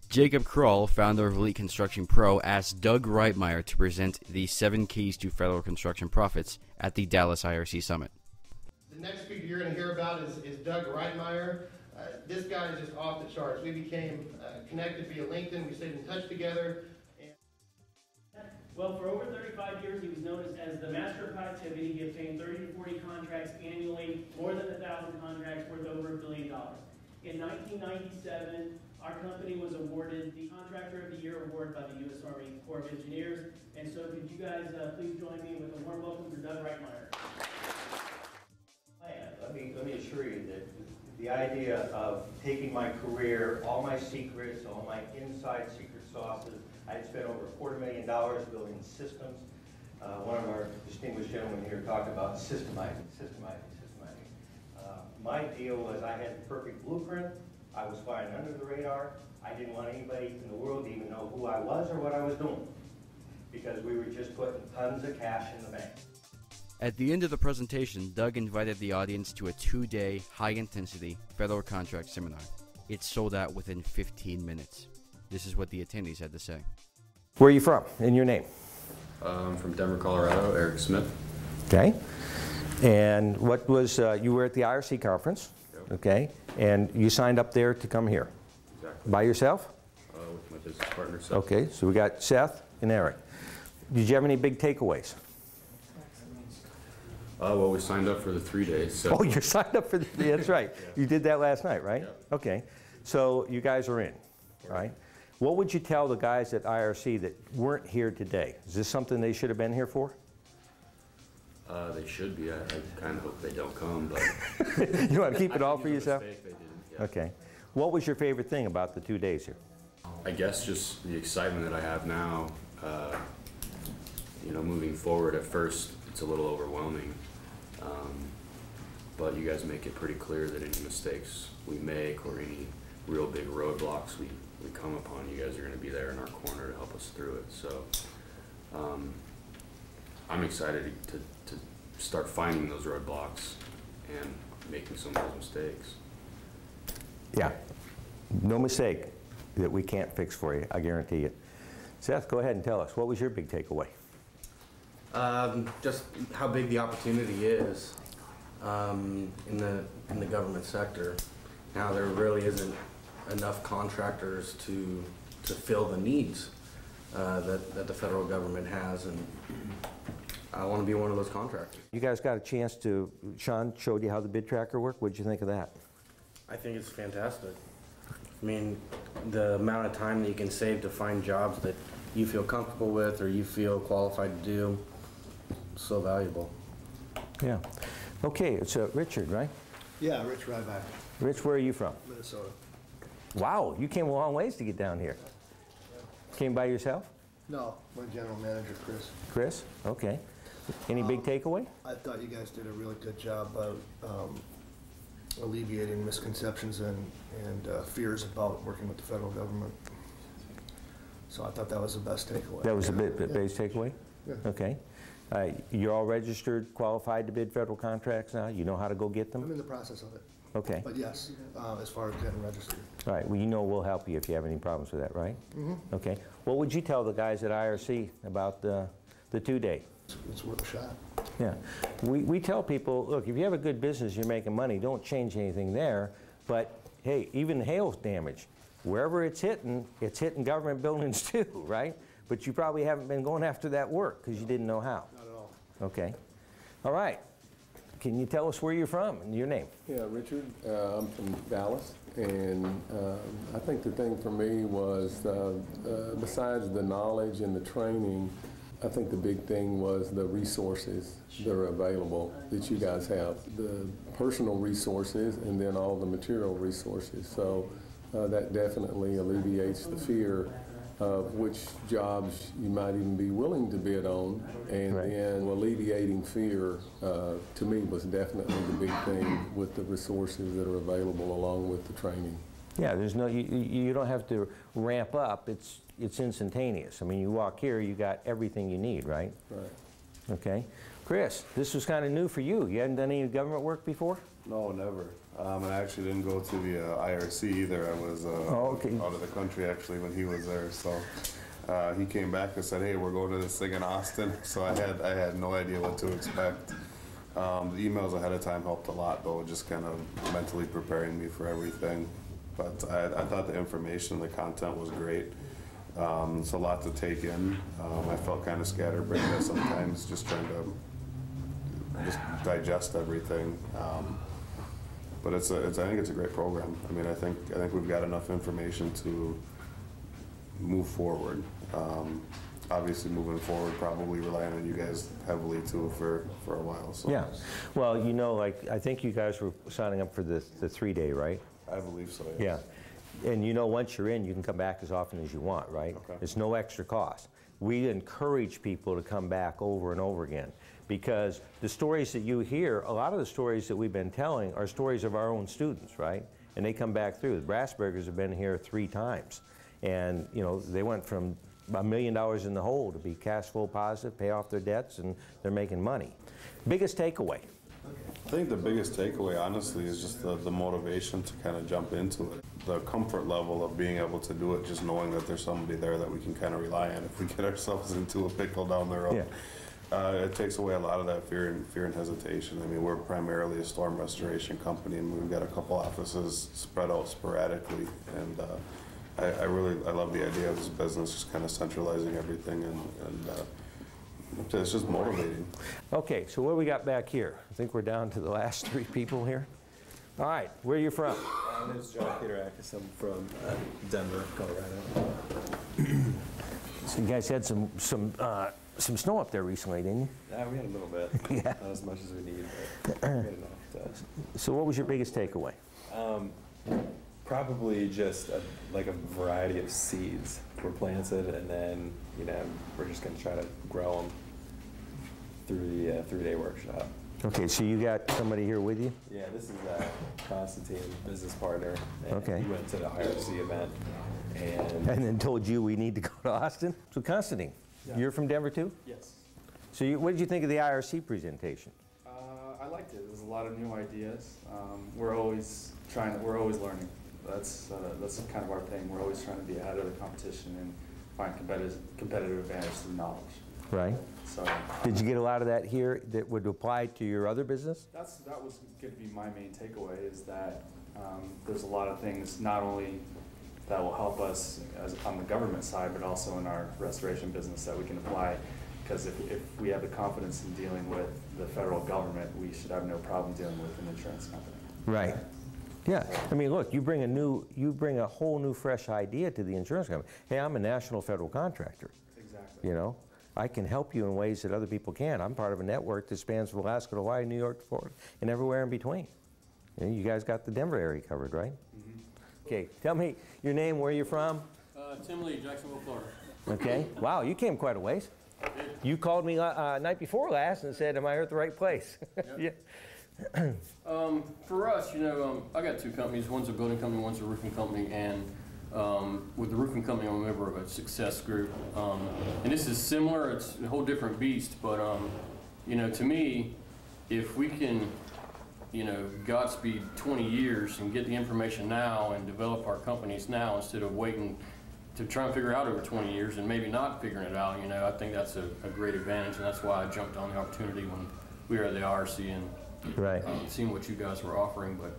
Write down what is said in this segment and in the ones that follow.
Jacob Kroll, founder of Elite Construction Pro, asked Doug Reitmeyer to present the 7 keys to federal construction profits at the Dallas IRC Summit. The next speaker you're going to hear about is Doug Reitmeyer. This guy is just off the charts. We became connected via LinkedIn. We stayed in touch together. Well, for over 35 years, he was known as the master of productivity. He obtained 30 to 40 contracts annually, more than 1,000 contracts worth over $1 billion. In 1997, our company was awarded the Contractor of the Year award by the U.S. Army Corps of Engineers. And so could you guys please join me with a warm welcome for Doug Reitmeyer. Let me assure you that the idea of taking my career, all my secrets, all my inside secret sauces, I'd spent over $250,000 building systems. One of our distinguished gentlemen here talked about systemizing. My deal was I had the perfect blueprint. I was flying under the radar. I didn't want anybody in the world to even know who I was or what I was doing, because we were just putting tons of cash in the bank. At the end of the presentation, Doug invited the audience to a 2-day, high-intensity federal contract seminar. It sold out within 15 minutes. This is what the attendees had to say. Where are you from, and your name? I'm from Denver, Colorado, Eric Smith. Okay. And what was, you were at the IRC conference, Yep. Okay, and you signed up there to come here. Exactly. By yourself? With my business partner, Seth. Okay, so we got Seth and Eric. Did you have any big takeaways? Well, we signed up for the 3 days. So. Oh, you signed up for the, that's right. Yeah. You did that last night, right? Yep. Okay, so you guys are in, right? What would you tell the guys at IRC that weren't here today? Is this something they should have been here for? They should be. I kind of hope they don't come, but You want to keep it all for yourself? Mistake, they didn't, yeah. Okay. What was your favorite thing about the 2 days here? I guess just the excitement that I have now. You know, moving forward, at first it's a little overwhelming, but you guys make it pretty clear that any mistakes we make or any real big roadblocks we come upon, you guys are going to be there in our corner to help us through it. So I'm excited to start finding those roadblocks and making some of those mistakes. Yeah, no mistake that we can't fix for you, I guarantee it. Seth, go ahead and tell us, what was your big takeaway? Just how big the opportunity is in the government sector. Now there really isn't enough contractors to fill the needs that the federal government has, and I want to be one of those contractors. You guys got a chance to, Sean showed you how the bid tracker worked. What did you think of that? I think it's fantastic. I mean, the amount of time that you can save to find jobs that you feel comfortable with or you feel qualified to do, so valuable. Yeah. Okay, it's Richard, right? Yeah, Rich Reitmeyer. Rich, where are you from? Minnesota. Wow, you came a long ways to get down here. Came by yourself? No, my general manager, Chris. Chris? Okay. Any big takeaway? I thought you guys did a really good job of alleviating misconceptions and fears about working with the federal government. So I thought that was the best takeaway. That was a base takeaway? Yeah. Okay. You're all registered, qualified to bid federal contracts now? You know how to go get them? I'm in the process of it. Okay. But yes, as far as getting registered. All right. Well, you know we'll help you if you have any problems with that, right? Mm-hmm. Okay. What would you tell the guys at IRC about the 2-day? It's worth a shot. Yeah. We tell people, look, if you have a good business, you're making money, don't change anything there. But, hey, even hail damage, wherever it's hitting government buildings too, right? But you probably haven't been going after that work because you didn't know how. Not at all. Okay. All right. Can you tell us where you're from and your name? Yeah, Richard. I'm from Dallas, and I think the thing for me was, besides the knowledge and the training, I think the big thing was the resources that are available that you guys have, the personal resources and then all the material resources. So that definitely alleviates the fear of which jobs you might even be willing to bid on, and right. then alleviating fear to me was definitely the big thing with the resources that are available along with the training. Yeah, there's no, you don't have to ramp up. It's instantaneous. I mean, you walk here, you got everything you need, right? Right. Okay. Chris, this was kind of new for you. You hadn't done any government work before? No, never. And I actually didn't go to the IRC either. I was out of the country actually when he was there. So he came back and said, "Hey, we're going to this thing in Austin." So I had no idea what to expect. The emails ahead of time helped a lot, though, just kind of mentally preparing me for everything. But I thought the information, the content was great. It's a lot to take in. I felt kind of scatterbrained at sometimes, just trying to just digest everything. But I think it's a great program. I mean, I think we've got enough information to move forward. Obviously, moving forward, probably relying on you guys heavily too for a while. So. Yeah. Well, you know, like I think you guys were signing up for the 3-day, right? I believe so. Yes. Yeah. And you know, once you're in, you can come back as often as you want, right? Okay. It's no extra cost. We encourage people to come back over and over again because the stories that you hear, a lot of the stories that we've been telling are stories of our own students, right? And they come back through. The Brassburgers have been here 3 times. And, you know, they went from $1 million in the hole to be cash flow positive, pay off their debts, and they're making money. Biggest takeaway? I think the biggest takeaway, honestly, is just the motivation to kind of jump into it. The comfort level of being able to do it, just knowing that there's somebody there that we can kind of rely on if we get ourselves into a pickle down the road. Yeah. It takes away a lot of that fear and hesitation. I mean, we're primarily a storm restoration company, and we've got a couple offices spread out sporadically. And I love the idea of this business, just kind of centralizing everything, and it's just motivating. Okay, so what do we got back here? I think we're down to the last 3 people here. All right, where are you from? My name is John Peterakis. I'm from Denver, Colorado. So you guys had some snow up there recently, didn't you? Yeah, we had a little bit. Yeah. Not as much as we need, but we had enough. So what was your biggest takeaway? Probably just like a variety of seeds were planted, and then we're just going to try to grow them through the 3-day workshop. Okay, so you got somebody here with you? Yeah, this is Constantine, business partner. And okay. He went to the IRC event and then told you we need to go to Austin. So Constantine, yeah. You're from Denver too? Yes. So what did you think of the IRC presentation? I liked it. There's a lot of new ideas. We're always learning. That's kind of our thing. We're always trying to be ahead of the competition and find competitive advantage through knowledge. Right. So. Did you get a lot of that here that would apply to your other business? That was going to be my main takeaway, is that there's a lot of things not only that will help us on the government side, but also in our restoration business that we can apply. Because if we have the confidence in dealing with the federal government, we should have no problem dealing with an insurance company. Right. Yeah, I mean, look, you bring a whole new, fresh idea to the insurance company. Hey, I'm a national federal contractor. Exactly. You know, I can help you in ways that other people can't. I'm part of a network that spans from Alaska to Hawaii, New York to Florida, and everywhere in between. You guys got the Denver area covered, right? Mm-hmm. Okay, tell me your name, where you're from. Tim Lee, Jacksonville, Florida. Okay, wow, you came quite a ways. You called me night before last and said, am I at the right place? Yep. Yeah. For us, I got 2 companies. One's a building company, one's a roofing company, and with the roofing company, I'm a member of a success group. And this is similar. It's a whole different beast, but to me, if we can, Godspeed 20 years and get the information now and develop our companies now instead of waiting to try and figure out over 20 years and maybe not figuring it out, I think that's a great advantage, and that's why I jumped on the opportunity when we were at the IRC and right. Seeing what you guys were offering. But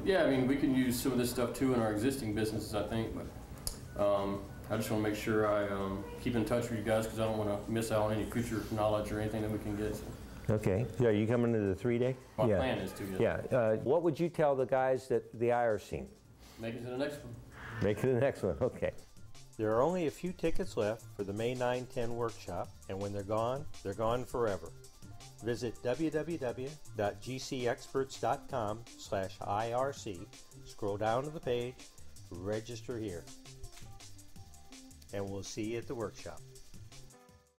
yeah, I mean, we can use some of this stuff too in our existing businesses, I think, but I just want to make sure I keep in touch with you guys because I don't want to miss out on any future knowledge or anything that we can get. So. Okay, so are you coming to the 3-day? My plan is to, yes. Yeah, what would you tell the guys at the IRC? Make it to the next one. Make it to the next one, okay. There are only a few tickets left for the May 9-10 workshop, and when they're gone forever. Visit www.gcexperts.com/IRC, scroll down to the page, register here, and we'll see you at the workshop.